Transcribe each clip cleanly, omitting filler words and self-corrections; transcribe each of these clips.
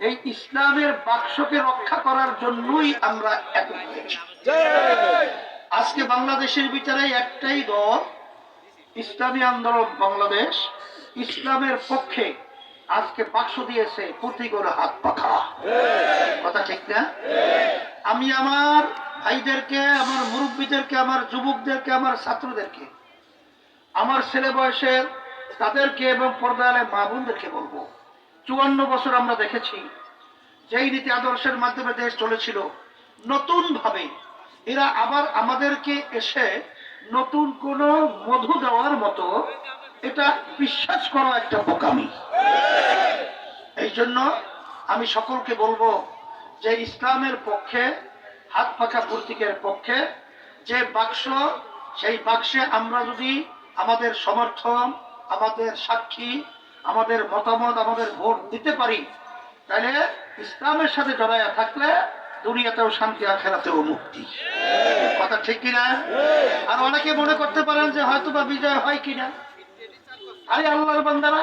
এই ইসলামের বাক্সকে রক্ষা করার জন্যই আমরা একত্র হয়েছি। আজকে বাংলাদেশের বিচারে একটাই দল, ইসলামী আন্দোলন বাংলাদেশ, ইসলামের পক্ষে আজকে বাক্স দিয়েছে প্রতি করে হাত পাখা। কথা ঠিক না? আমি আমার ভাইদেরকে, আমার মুরব্বীদেরকে, আমার যুবকদেরকে, আমার ছাত্রদেরকে, আমার ছেলে বয়সের তাদেরকে এবং পর্দায় মা বোনদেরকে বলবো, 54 বছর আমরা দেখেছি যেই নীতি আদর্শের মাধ্যমে দেশ চলেছিল, নতুন ভাবে এরা আবার আমাদেরকে এসে নতুন কোন মধু দেওয়ার মতো এটা বিশ্বাস করা একটা বোকামি। এই জন্য আমি সকলকে বলবো যে ইসলামের পক্ষে, হাত পাখা প্রতীকের পক্ষে যে বাক্স, সেই বাক্সে আমরা যদি আমাদের সমর্থন, আমাদের সাক্ষী, আমাদের মতামত, আমাদের ভোট দিতে পারি, তাহলে ইসলামের সাথে জড়াইয়া থাকলে দুনিয়াতেও শান্তি, আখেরাতেও মুক্তি। কথা ঠিক কিনা? আর অনেকে মনে করতে পারেন যে হয়তো বা বিজয় হয় কিনা। আরে আল্লাহর বান্দারা,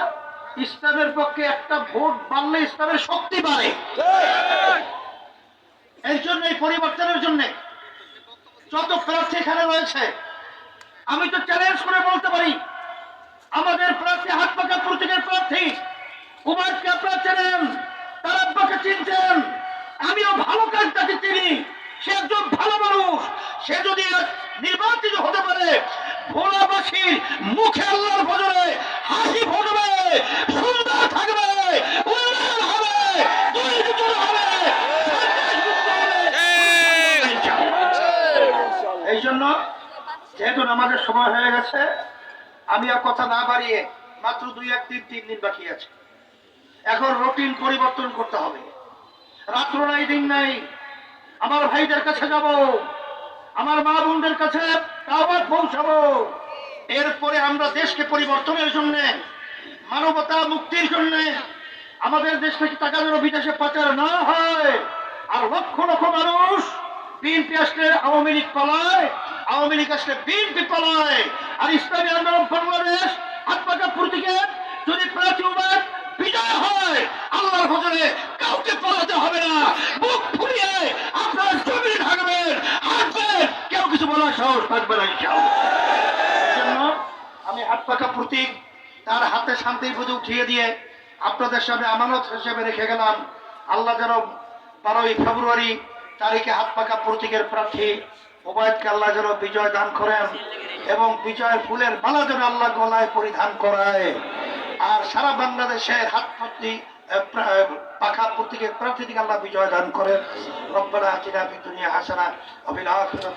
ইসলামের পক্ষে একটা ভোট বাড়লে ইসলামের শক্তি বাড়ে। এই জন্য, এই পরিবর্তনের জন্য যত প্রার্থী এখানে রয়েছে, আমি তো চ্যালেঞ্জ করে বলতে পারি, আমাদের প্রার্থী হাত পাকা প্রতীকের প্রার্থী উবাইদকে আপনারা চেনেন, তার আব্বাকে চিনতেন, আমিও ভালো কাজ তাকে চিনি, সে একজন ভালো মানুষ। সে যদি নির্বাচিত হতে পারে, ভোলাবাসীর মুখে আল্লাহর ভজনে হাসি ফুটবে, সুন্দর থাকবে, উন্নয়ন হবে, দুর্নীতি হবে, এই জন্য যেহেতু নামাজের সময় হয়ে গেছে, আমি আর কথা না বাড়িয়ে, মাত্র 2-3 দিন বাকি আছে, এখন রুটিন পরিবর্তন করতে হবে। রাত্র নাই, দিন নাই, আমার ভাইদের কাছে যাব, আমার মা বোনদের কাছে দাওয়াত পৌঁছাবো। এরপরে আমরা দেশকে পরিবর্তনের জন্য, মানবতা মুক্তির জন্য, আমাদের দেশ থেকে টাকা যেন বিদেশে পাচার না হয়, আর লক্ষ লক্ষ মানুষ বিএনপি আসলে আওয়ামী লীগ পালায়, আওয়ামী লীগ আসলে বিএনপি পালায়, আর ইসলামী আন্দোলন বাংলাদেশ হাত পাকা প্রতীকে যদি প্রার্থী উবাইদ বিজয় হয়, আল্লাহর ভজনে কাউকে পালাতে হবে না, মুখ ফুলিয়ে আপনারা জমিনে থাকবেন, হাঁটবেন, কেউ কিছু বলার সাহস থাকবে না ইনশাআল্লাহ। এই জন্য আমি হাত পাকা প্রতীক তার হাতে শান্তির বুঝে উঠিয়ে দিয়ে আপনাদের সামনে আমানত হিসেবে রেখে গেলাম। আল্লাহ যেন 12ই ফেব্রুয়ারি তারিখে হাত পাকা প্রতীকের প্রার্থী উবাইদকে আল্লাহ যেন বিজয় দান করেন, এবং বিজয়ের ফুলের মালা যেন আল্লাহ গলায় পরিধান করায়, আর সারা বাংলাদেশের হাত প্রতীক পাখা প্রতীকের প্রার্থী থেকে আল্লাহ বিজয় দান করেন। রব্বানা আতিনা ফিদ দুনিয়া হাসানাহ ওয়া ফিল আখিরাতি